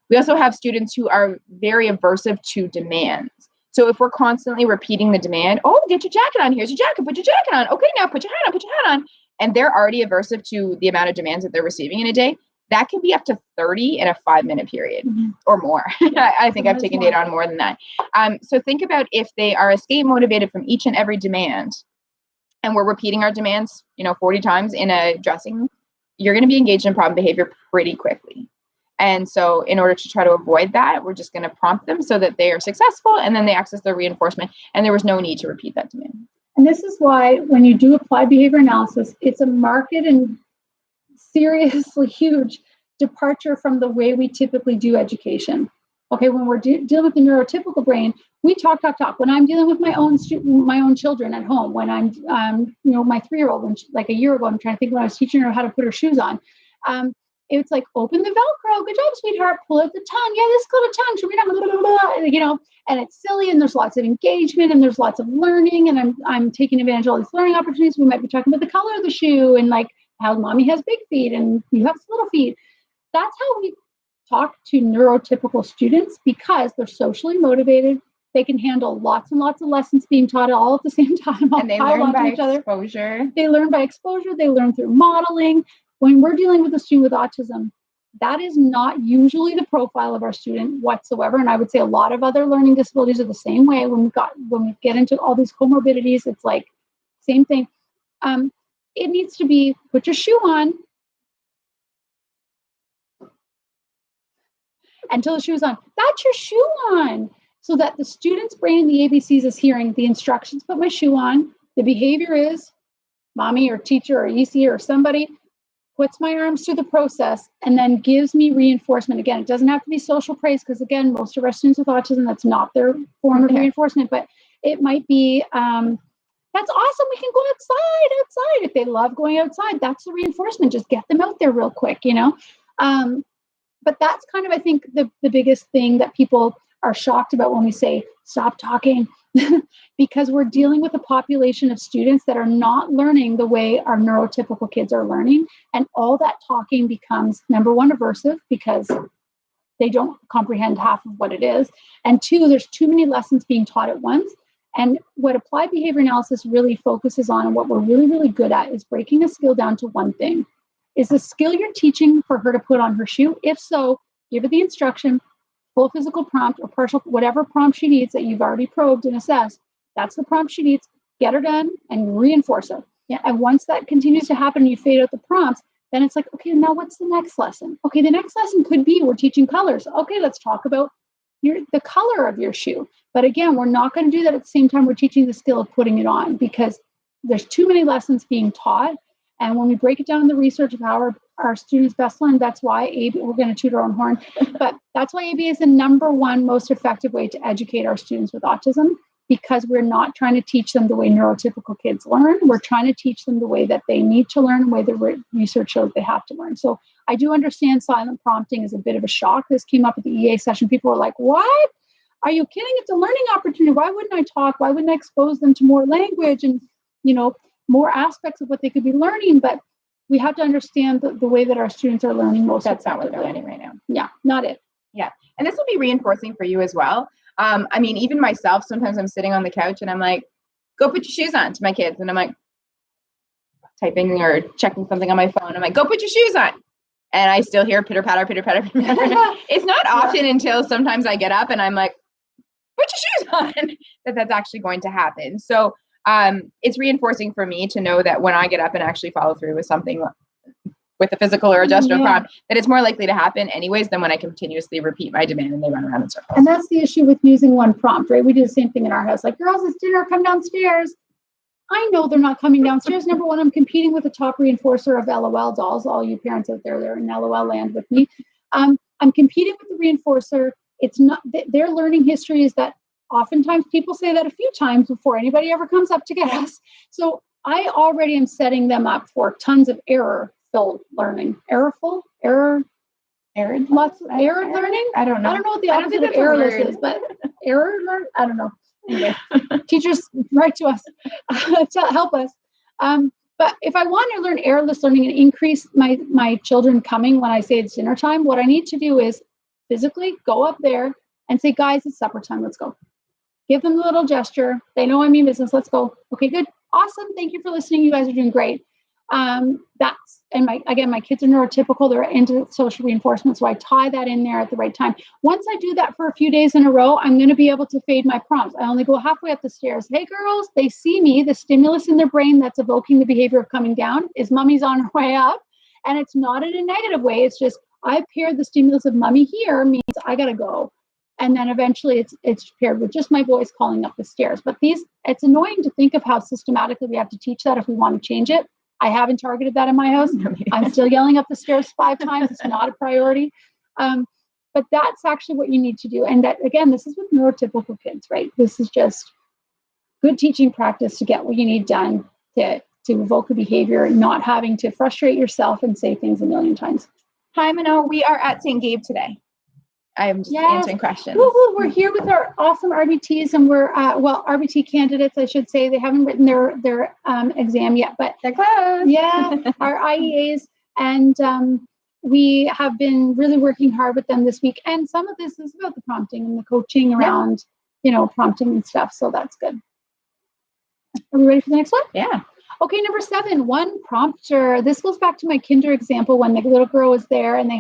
We also have students who are very aversive to demands. So if we're constantly repeating the demand, oh, get your jacket on, here's your jacket, put your jacket on. Okay, now put your hat on, put your hat on. And they're already aversive to the amount of demands that they're receiving in a day. That can be up to 30 in a 5-minute period or more. I think I've taken data on more than that. So think about if they are escape motivated from each and every demand, and we're repeating our demands, 40 times in a dressing, you're going to be engaged in problem behavior pretty quickly. And so in order to try to avoid that, we're just going to prompt them so that they are successful, and then they access their reinforcement, and there was no need to repeat that demand. And this is why when you do applied behavior analysis, it's a marked and seriously huge departure from the way we typically do education. Okay, when we're dealing with the neurotypical brain, we talk. When I'm dealing with my own children at home, when I'm, my 3-year-old, when like a year ago, I'm trying to think when I was teaching her how to put her shoes on. It's like, open the Velcro. Good job, sweetheart. Pull out the tongue. Yeah, this is called a tongue. Should we not, blah, blah, blah, and it's silly, and there's lots of engagement, and there's lots of learning, and I'm taking advantage of all these learning opportunities. We might be talking about the color of the shoe, and like how mommy has big feet and you have little feet. That's how we talk to neurotypical students, because they're socially motivated. They can handle lots and lots of lessons being taught all at the same time. And they learn by exposure. They learn by exposure. They learn through modeling. When we're dealing with a student with autism, that is not usually the profile of our student whatsoever. And I would say a lot of other learning disabilities are the same way. When we get into all these comorbidities, it's like same thing. It needs to be, put your shoe on until the shoe's on. That's your shoe on. So that the student's brain, the ABCs, is hearing the instructions, put my shoe on. The behavior is mommy or teacher or EC or somebody puts my arms through the process and then gives me reinforcement. Again, it doesn't have to be social praise, because again, most of our students with autism, that's not their form of reinforcement, but it might be, that's awesome, we can go outside. If they love going outside, that's the reinforcement. Just get them out there real quick, But that's kind of, I think, the biggest thing that people are shocked about when we say, stop talking, because we're dealing with a population of students that are not learning the way our neurotypical kids are learning. And all that talking becomes, number one, aversive, because they don't comprehend half of what it is. And two, there's too many lessons being taught at once. And what applied behavior analysis really focuses on, and what we're really, really good at, is breaking a skill down to one thing. Is the skill you're teaching for her to put on her shoe? If so, give her the instruction, full physical prompt or partial, whatever prompt she needs that you've already probed and assessed. That's the prompt she needs. Get her done and reinforce her. Yeah. And once that continues to happen, you fade out the prompts, then it's like, okay, now what's the next lesson? Okay, the next lesson could be we're teaching colors. Okay, let's talk about the color of your shoe. But again, we're not going to do that at the same time we're teaching the skill of putting it on, because there's too many lessons being taught. And when we break it down in the research of how our students best learn, that's why AB, we're going to toot our own horn, but that's why AB is the number one most effective way to educate our students with autism, because we're not trying to teach them the way neurotypical kids learn. We're trying to teach them the way that they need to learn, the way the research shows they have to learn. So I do understand silent prompting is a bit of a shock. This came up at the EA session. People were like, what? Are you kidding? It's a learning opportunity. Why wouldn't I talk? Why wouldn't I expose them to more language and, more aspects of what they could be learning? But we have to understand the way that our students are learning most. That's not what they're learning right now. Yeah, not it. Yeah. And this will be reinforcing for you as well. I mean, even myself, sometimes I'm sitting on the couch and I'm like, go put your shoes on to my kids. And I'm like typing or checking something on my phone. I'm like, go put your shoes on. And I still hear pitter patter, pitter patter, pitter patter. It's not often until sometimes I get up and I'm like, put your shoes on, that's actually going to happen. So it's reinforcing for me to know that when I get up and actually follow through with something with a physical or a gestural prompt, that it's more likely to happen anyways than when I continuously repeat my demand and they run around in circles. And that's the issue with using one prompt, right? We do the same thing in our house. Like, girls, it's dinner, come downstairs. I know they're not coming downstairs. Number one, I'm competing with the top reinforcer of LOL dolls. All you parents out there, they're in LOL land with me. I'm competing with the reinforcer. It's not, their learning history is that oftentimes people say that a few times before anybody ever comes up to get us. So I already am setting them up for tons of error-filled learning. Lots of error learning? I don't know. I don't know what the opposite of errorless is, but error learn? I don't know. Anyway, teachers, write to us to help us. But if I want to learn errorless learning and increase my children coming when I say it's dinner time, what I need to do is physically go up there and say, guys, it's supper time. Let's go. Give them the little gesture. They know I mean business. Let's go. Okay, good. Awesome. Thank you for listening. You guys are doing great. My kids are neurotypical. They're into social reinforcement. So I tie that in there at the right time. Once I do that for a few days in a row, I'm going to be able to fade my prompts. I only go halfway up the stairs. Hey, girls, they see me. The stimulus in their brain that's evoking the behavior of coming down is mommy's on her way up. And it's not in a negative way. It's just I paired the stimulus of mommy here means I got to go. And then eventually it's paired with just my voice calling up the stairs. But it's annoying to think of how systematically we have to teach that if we want to change it. I haven't targeted that in my house. I'm still yelling up the stairs 5 times. It's not a priority. But that's actually what you need to do. And that, again, this is with neurotypical kids, right? This is just good teaching practice to get what you need done to evoke a behavior, not having to frustrate yourself and say things a million times. Hi, Mano. We are at St. Gabe today. I'm just answering questions. Woo-hoo. We're here with our awesome RBTs, and we're RBT candidates, I should say. They haven't written their exam yet, but they're close. Yeah, our IEAs, and we have been really working hard with them this week. And some of this is about the prompting and the coaching around, prompting and stuff. So that's good. Are we ready for the next one? Yeah. Okay, number 7, one prompter. This goes back to my kinder example when the little girl was there and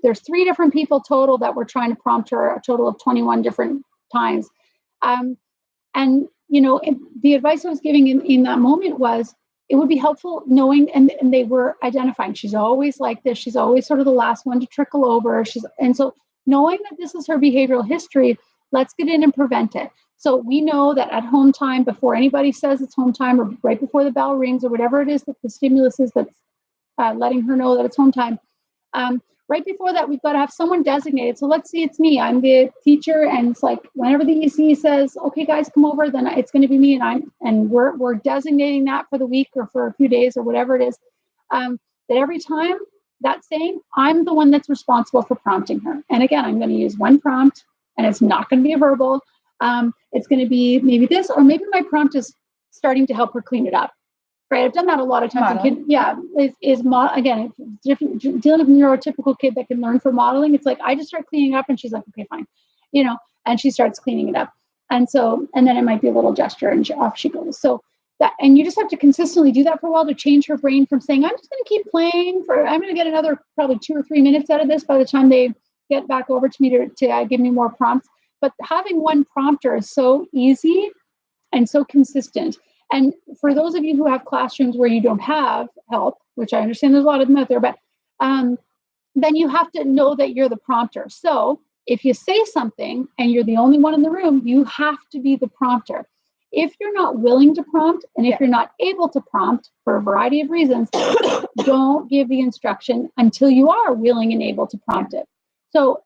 there's 3 different people total that were trying to prompt her a total of 21 different times. The advice I was giving in that moment was it would be helpful knowing, and they were identifying, she's always like this. She's always sort of the last one to trickle over. And so knowing that this is her behavioral history, let's get in and prevent it. So we know that at home time, before anybody says it's home time or right before the bell rings or whatever it is that the stimulus is that's letting her know that it's home time, right before that, we've got to have someone designated. So let's see, it's me. I'm the teacher, and it's like whenever the EC says, okay, guys, come over, then it's going to be me, and we're designating that for the week or for a few days or whatever it is, that every time that's saying, I'm the one that's responsible for prompting her. And again, I'm going to use one prompt, and it's not going to be a verbal. It's going to be maybe this, or maybe my prompt is starting to help her clean it up. Right, I've done that a lot of times. Again, different, dealing with a neurotypical kid that can learn from modeling. It's like I just start cleaning up, and she's like, "Okay, fine," and she starts cleaning it up. And then it might be a little gesture, and off she goes. So and you just have to consistently do that for a while to change her brain from saying, "I'm just going to keep playing I'm going to get another probably 2 or 3 minutes out of this by the time they get back over to me to give me more prompts." But having one prompter is so easy and so consistent. And for those of you who have classrooms where you don't have help, which I understand there's a lot of them out there, but then you have to know that you're the prompter. So if you say something and you're the only one in the room, you have to be the prompter. If you're not willing to prompt, and if you're not able to prompt for a variety of reasons, don't give the instruction until you are willing and able to prompt it. So,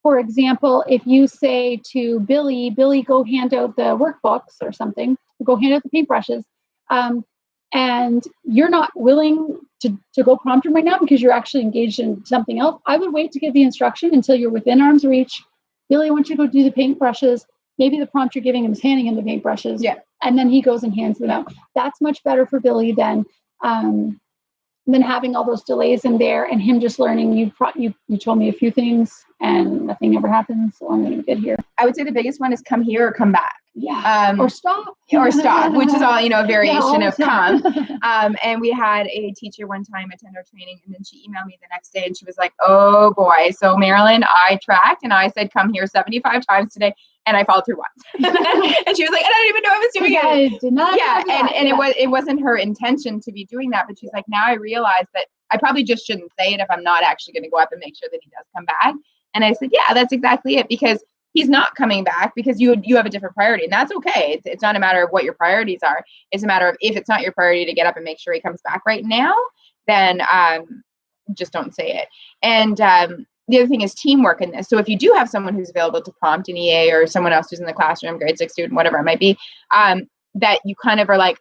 for example, if you say to Billy, go hand out the workbooks or something, go hand out the paintbrushes, and you're not willing to go prompt him right now because you're actually engaged in something else, I would wait to give the instruction until you're within arm's reach. Billy, I want you to go do the paintbrushes. Maybe the prompt you're giving him is handing him the paintbrushes. Yeah. And then he goes and hands them out. That's much better for Billy than having all those delays in there and him just learning. You told me a few things and nothing ever happens, so I'm going to get here. I would say the biggest one is come here or come back. Yeah. Or stop. Or stop, which is all, a variation of come. come. And we had a teacher one time attend our training, and then she emailed me the next day and she was like, oh boy. So Marilyn, I tracked and I said, come here 75 times today. And I followed through once. And she was like, I don't even know I was doing it. I did not. Yeah. And it wasn't her intention to be doing that, but she's like, now I realize that I probably just shouldn't say it if I'm not actually going to go up and make sure that he does come back. And I said, yeah, that's exactly it, because he's not coming back because you have a different priority, and that's okay. It's not a matter of what your priorities are. It's a matter of, if it's not your priority to get up and make sure he comes back right now, then just don't say it. And the other thing is teamwork in this. So if you do have someone who's available to prompt an EA or someone else who's in the classroom, grade 6 student, whatever it might be, that you kind of are like,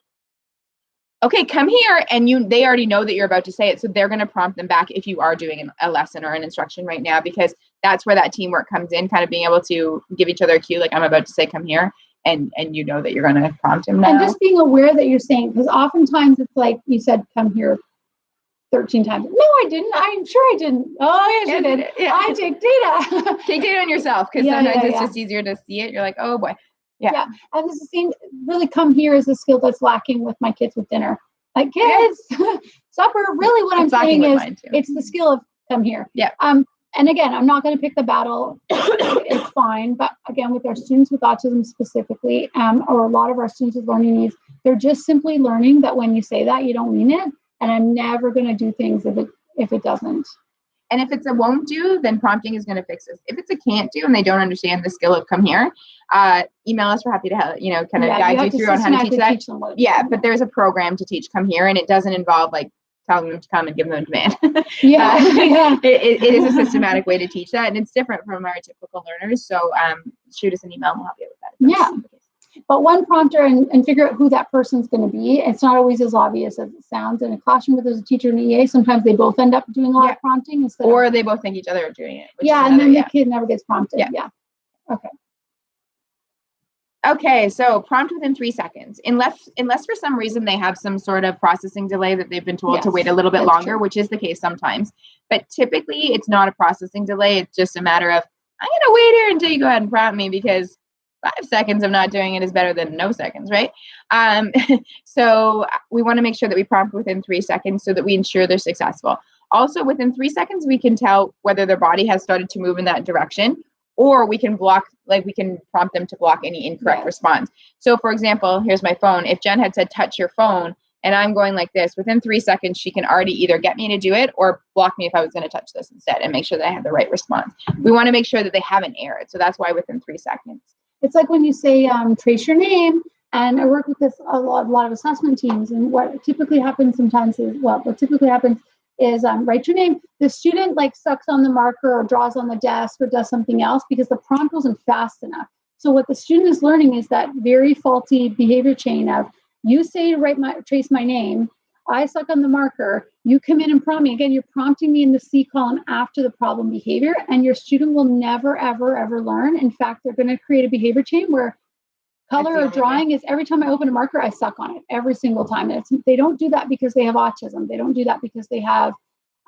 okay, come here, and they already know that you're about to say it, so they're going to prompt them back if you are doing a lesson or an instruction right now, because that's where that teamwork comes in, kind of being able to give each other a cue, like I'm about to say come here, and you know that you're going to prompt him now. And just being aware that you're saying, because oftentimes it's like you said come here 13 times. No, I didn't. I'm sure I didn't. Oh, yes, you did. Yeah. I take data. Take data on yourself, because sometimes it's just easier to see it. You're like, oh boy. Yeah. And this is really come here is a skill that's lacking with my kids with dinner. Like, kids, supper, really what I'm saying is it's the skill of come here. Yeah. And again, I'm not going to pick the battle. It's fine. But again, with our students with autism specifically, or a lot of our students with learning needs, they're just simply learning that when you say that, you don't mean it. And I'm never going to do things if it doesn't. And if it's a won't do, then prompting is going to fix this. If it's a can't do and they don't understand the skill of come here, email us. We're happy to help, kind of guide you through on how to teach that. But there's a program to teach come here, and it doesn't involve like telling them to come and giving them a demand. It is a systematic way to teach that, and it's different from our typical learners. So shoot us an email and we'll help you with that. But one prompter and figure out who that person's going to be. It's not always as obvious as it sounds. In a classroom where there's a teacher and an EA, sometimes they both end up doing a lot of prompting. Or they both think each other are doing it. And then the kid never gets prompted. Okay, so prompt within 3 seconds. Unless for some reason they have some sort of processing delay that they've been told to wait a little bit longer, which is the case sometimes. But typically it's not a processing delay. It's just a matter of, I'm going to wait here until you go ahead and prompt me, because 5 seconds of not doing it is better than no seconds, right? So we want to make sure that we prompt within 3 seconds so that we ensure they're successful. Also, within 3 seconds, we can tell whether their body has started to move in that direction, or we can we can prompt them to block any incorrect response. So for example, here's my phone. If Jen had said, touch your phone, and I'm going like this, within 3 seconds, she can already either get me to do it or block me if I was going to touch this instead, and make sure that I have the right response. We want to make sure that they haven't erred. So that's why within 3 seconds. It's like when you say, trace your name, and I work with this a lot of assessment teams, and what typically happens is write your name. The student sucks on the marker or draws on the desk or does something else because the prompt wasn't fast enough. So what the student is learning is that very faulty behavior chain of, you say trace my name, I suck on the marker, you come in and prompt me. Again, you're prompting me in the C column after the problem behavior, and your student will never, ever, ever learn. In fact, they're going to create a behavior chain where color or drawing is every time I open a marker, I suck on it every single time. And they don't do that because they have autism. They don't do that because they have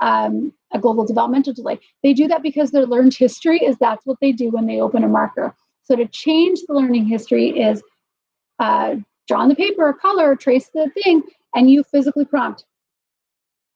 a global developmental delay. They do that because their learned history is that's what they do when they open a marker. So to change the learning history is draw on the paper, color, trace the thing, and you physically prompt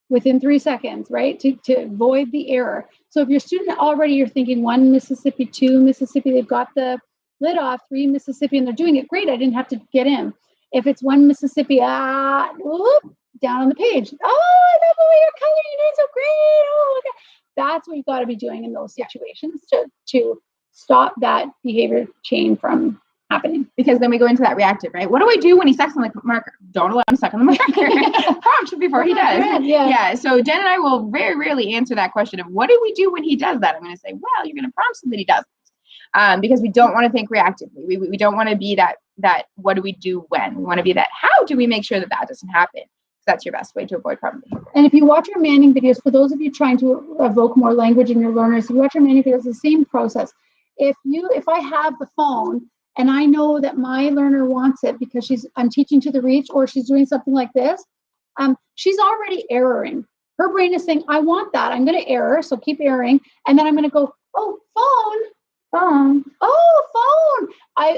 within 3 seconds, right? To avoid the error. So if your student already, you're thinking 1 Mississippi, 2 Mississippi, they've got the lid off, 3 Mississippi, and they're doing it great, I didn't have to get in. If it's one Mississippi, whoop, down on the page. Oh, I love the way you're coloring. You're doing so great. Oh, okay. That's what you've got to be doing in those situations to stop that behavior chain from happening. Because then we go into that reactive, right? What do I do when he sucks on the marker? Don't allow him to suck on the marker. Prompt before he does. Yeah. So Jen and I will very rarely answer that question of what do we do when he does that? I'm going to say, well, you're going to prompt him that he does. Because we don't want to think reactively. We don't want to be that what do we do when? We want to be that how do we make sure that doesn't happen? That's your best way to avoid problem behavior. And if you watch our Manning videos, for those of you trying to evoke more language in your learners, if you watch our Manning videos, it's the same process. If I have the phone and I know that my learner wants it because I'm teaching to the reach or she's doing something like this, she's already erroring. Her brain is saying, I want that. I'm going to error, so keep erroring. And then I'm going to go, oh, phone. Oh, phone.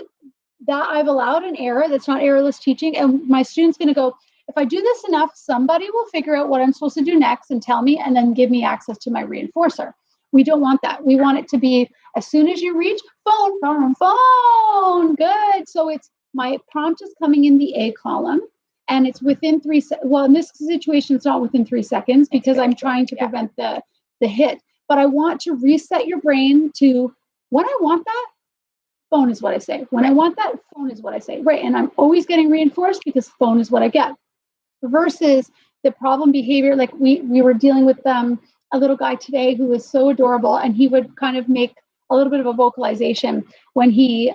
I've allowed an error. That's not errorless teaching. And my student's going to go, if I do this enough, somebody will figure out what I'm supposed to do next and tell me and then give me access to my reinforcer. We don't want that. We want it to be as soon as you reach, phone. Good. So it's my prompt is coming in the A column and it's within 3 seconds. Well, in this situation, it's not within 3 seconds because I'm trying to prevent the hit. But I want to reset your brain to when I want that, phone is what I say. When I want that, phone is what I say. Right. And I'm always getting reinforced because phone is what I get. Versus the problem behavior, like we were dealing with a little guy today who was so adorable, and he would kind of make a little bit of a vocalization when he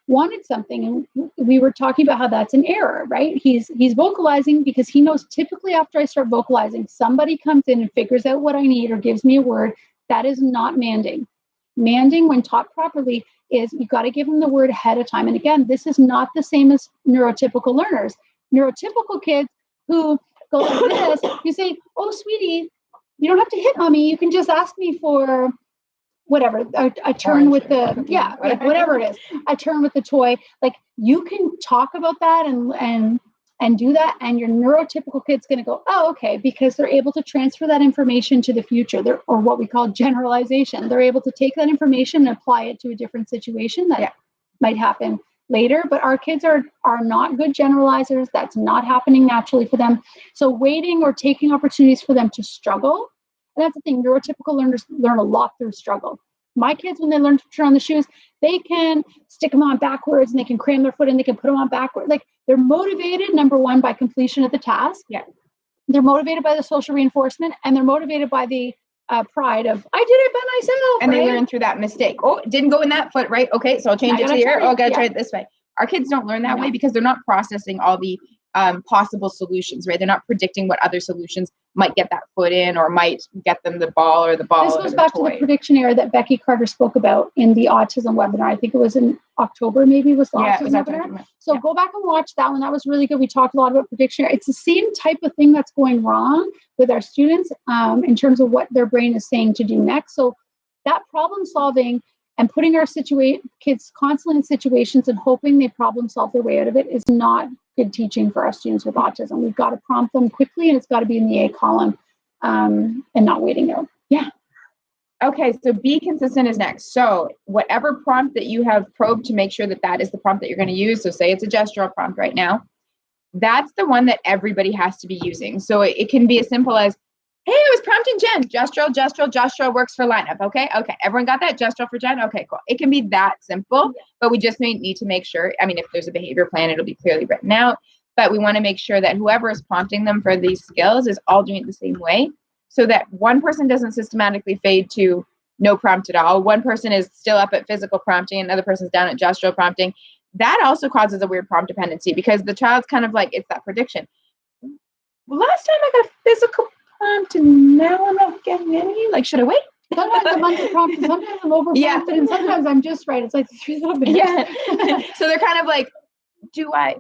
wanted something, and we were talking about how that's an error, right? He's vocalizing because he knows typically after I start vocalizing, somebody comes in and figures out what I need or gives me a word. That is not manding. Manding, when taught properly, is you got to give them the word ahead of time. And again, this is not the same as neurotypical learners. Neurotypical kids who go like this, you say, oh, sweetie, you don't have to hit mommy. You can just ask me for whatever, a turn with the, whatever it is, a turn with the toy. Like you can talk about that and do that. And your neurotypical kid's going to go, oh, okay, because they're able to transfer that information to the future, or what we call generalization. They're able to take that information and apply it to a different situation that might happen later, but our kids are not good generalizers. That's not happening naturally for them. So waiting or taking opportunities for them to struggle, and that's the thing, neurotypical learners learn a lot through struggle. My kids, when they learn to turn on the shoes, they can stick them on backwards and they can cram their foot in, they can put them on backwards. Like they're motivated, number one, by completion of the task. Yeah. They're motivated by the social reinforcement, and they're motivated by the pride of I did it by myself. And they learn through that mistake. Oh, it didn't go in that foot, right? Okay, so I'll change it to here. Oh, I gotta try it this way. Our kids don't learn that way because they're not processing all the possible solutions, right? They're not predicting what other solutions might get that foot in or might get them the ball or the ball. This goes back to the prediction error that Becky Carter spoke about in the autism webinar. I think it was in October, maybe was the autism webinar. So go back and watch that one. That was really good. We talked a lot about prediction error. It's the same type of thing that's going wrong with our students in terms of what their brain is saying to do next. So that problem solving and putting our kids constantly in situations and hoping they problem solve their way out of it is not good teaching for our students with autism. We've got to prompt them quickly, and it's got to be in the A column and not waiting there. Yeah. Okay, so be consistent is next. So whatever prompt that you have probed to make sure that is the prompt that you're going to use. So say it's a gestural prompt right now. That's the one that everybody has to be using. So it can be as simple as, hey, I was prompting Jen. Gestural works for lineup. Okay. Everyone got that? Gestural for Jen? Okay, cool. It can be that simple, but we just need to make sure. I mean, if there's a behavior plan, it'll be clearly written out, but we want to make sure that whoever is prompting them for these skills is all doing it the same way so that one person doesn't systematically fade to no prompt at all. One person is still up at physical prompting, another person's down at gestural prompting. That also causes a weird prompt dependency because the child's kind of like, it's that prediction. Last time I got physical prompt and now I'm not getting any. Like, should I wait? Sometimes I'm under-prompted, sometimes I'm over-prompted, and sometimes I'm just right. It's like three little bits. Yeah. So they're kind of like, do I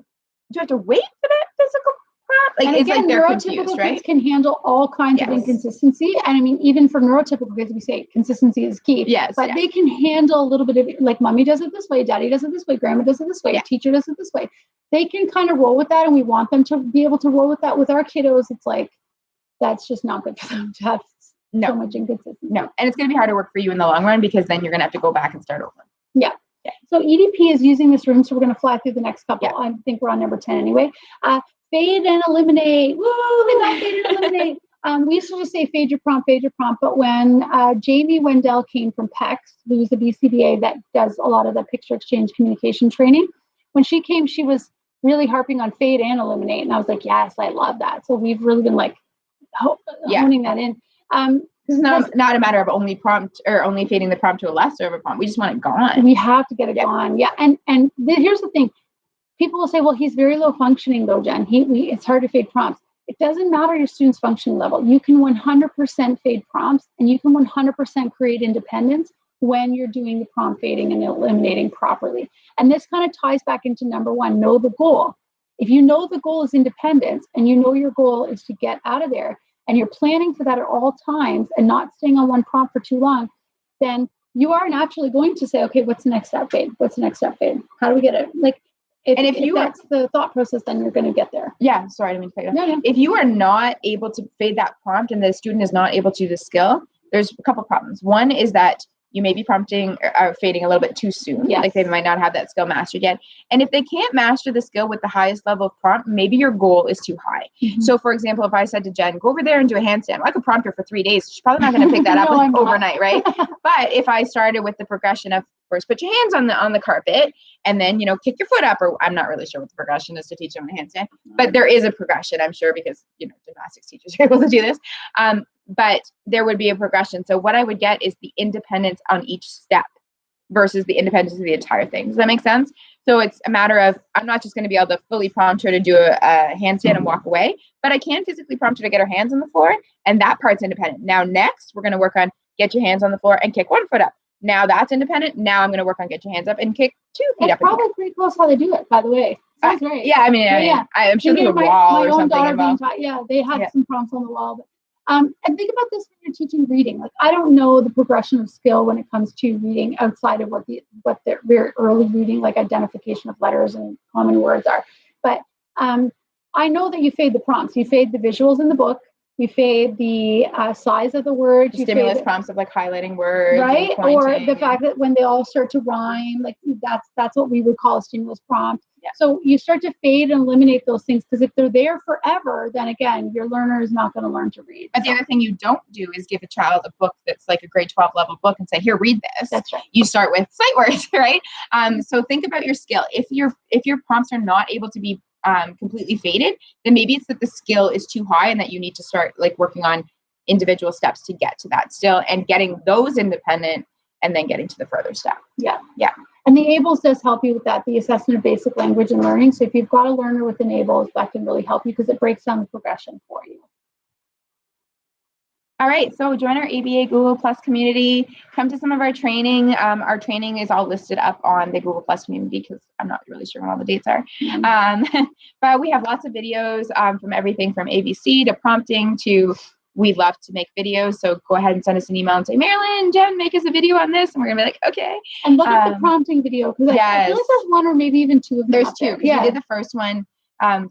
have to wait for that physical prompt? Like, and it's again, like they're neurotypical confused, right? kids can handle all kinds of inconsistency. And I mean, even for neurotypical kids, we say consistency is key. Yes. But they can handle a little bit of like mommy does it this way, daddy does it this way, grandma does it this way, teacher does it this way. They can kind of roll with that, and we want them to be able to roll with that. With our kiddos, it's like, that's just not good for them to have so much inconsistency. No. And it's going to be hard to work for you in the long run because then you're going to have to go back and start over. Yeah. Yeah. So EDP is using this room, so we're going to fly through the next couple. Yeah. I think we're on number 10 anyway. Fade and eliminate. Woo! I love fade and eliminate. We used to just say fade your prompt, but when Jamie Wendell came from PEX, who was the BCBA that does a lot of the picture exchange communication training, when she came, she was really harping on fade and eliminate. And I was like, yes, I love that. So we've really been like honing that in. It's not a matter of only prompt or only fading the prompt to a lesser of a prompt. We just want it gone. We have to get it gone. Yeah. And here's the thing. People will say, well, he's very low functioning though, Jen. It's hard to fade prompts. It doesn't matter your student's functioning level. You can 100% fade prompts, and you can 100% create independence when you're doing the prompt fading and eliminating properly. And this kind of ties back into number one, know the goal. If you know the goal is independence, and you know your goal is to get out of there, and you're planning for that at all times and not staying on one prompt for too long, then you are naturally going to say, okay, what's the next step, fade? What's the next step, fade? How do we get it? Like, if that's the thought process, then you're going to get there. Yeah, sorry, I didn't mean to cut you off. If you are not able to fade that prompt and the student is not able to do the skill, there's a couple problems. One is that you may be prompting or fading a little bit too soon. Yes. Like they might not have that skill mastered yet. And if they can't master the skill with the highest level of prompt, maybe your goal is too high. Mm-hmm. So for example, if I said to Jen, go over there and do a handstand, I could prompt her for 3 days. She's probably not going to pick that up overnight, right? But if I started with the progression of first put your hands on the carpet and then, kick your foot up, or I'm not really sure what the progression is to teach them a handstand, but there is a progression, I'm sure, because, gymnastics teachers are able to do this. But there would be a progression. So what I would get is the independence on each step versus the independence of the entire thing. Does that make sense? So it's a matter of, I'm not just going to be able to fully prompt her to do a handstand and walk away, but I can physically prompt her to get her hands on the floor, and that part's independent. Now, next, we're going to work on get your hands on the floor and kick 1 foot up. Now that's independent. Now I'm going to work on get your hands up and kick 2 feet up. That's probably pretty close how they do it, by the way. Sounds great. Yeah, I'm sure there's a wall or something involved. They had some prompts on the wall. But, and think about this when you're teaching reading. Like, I don't know the progression of skill when it comes to reading outside of what the very early reading, like identification of letters and common words are. But I know that you fade the prompts. You fade the visuals in the book. You fade the size of the words. The stimulus prompts of like highlighting words, right? Or the fact that when they all start to rhyme, like that's what we would call a stimulus prompt. Yeah. So you start to fade and eliminate those things, because if they're there forever, then again, your learner is not going to learn to read. But the other thing you don't do is give a child a book that's like a grade 12 level book and say, here, read this. That's right. You start with sight words, right? So think about your skill. If your prompts are not able to be completely faded, then maybe it's that the skill is too high and that you need to start like working on individual steps to get to that still, and getting those independent and then getting to the further step. Yeah. Yeah. And the ABLES does help you with that, the assessment of basic language and learning. So if you've got a learner with an ABLES, that can really help you because it breaks down the progression for you. All right, so join our ABA Google Plus community. Come to some of our training. Our training is all listed up on the Google Plus community because I'm not really sure when all the dates are. Mm-hmm. But we have lots of videos from everything from ABC to prompting to we love to make videos. So go ahead and send us an email and say, Marilyn, Jen, make us a video on this. And we're going to be like, okay. And look at the prompting video, because I feel like there's one or maybe even two of them. There's two. Yeah. We did the first one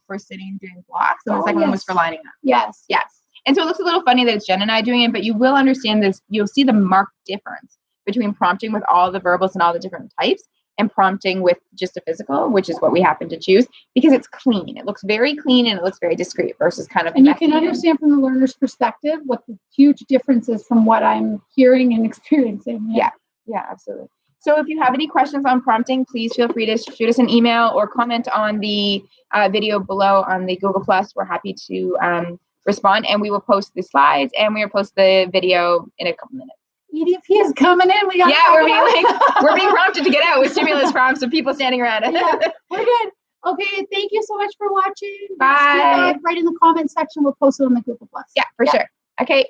for sitting and doing blocks. And the second one was for lining up. Yes. Yes. And so it looks a little funny that it's Jen and I doing it, but you will understand this. You'll see the marked difference between prompting with all the verbals and all the different types and prompting with just a physical, which is what we happen to choose, because it's clean. It looks very clean and it looks very discreet versus kind of. And you can understand from the learner's perspective what the huge difference is from what I'm hearing and experiencing. Yeah, absolutely. So if you have any questions on prompting, please feel free to shoot us an email or comment on the video below on the Google Plus. We're happy to respond, and we will post the slides and we will post the video in a couple minutes. EDP is coming in. We're being prompted to get out with stimulus prompts of people standing around. Yeah, we're good. Okay, thank you so much for watching. Bye. Right in the comment section, we'll post it on the Google Plus. Yeah, for sure. Okay.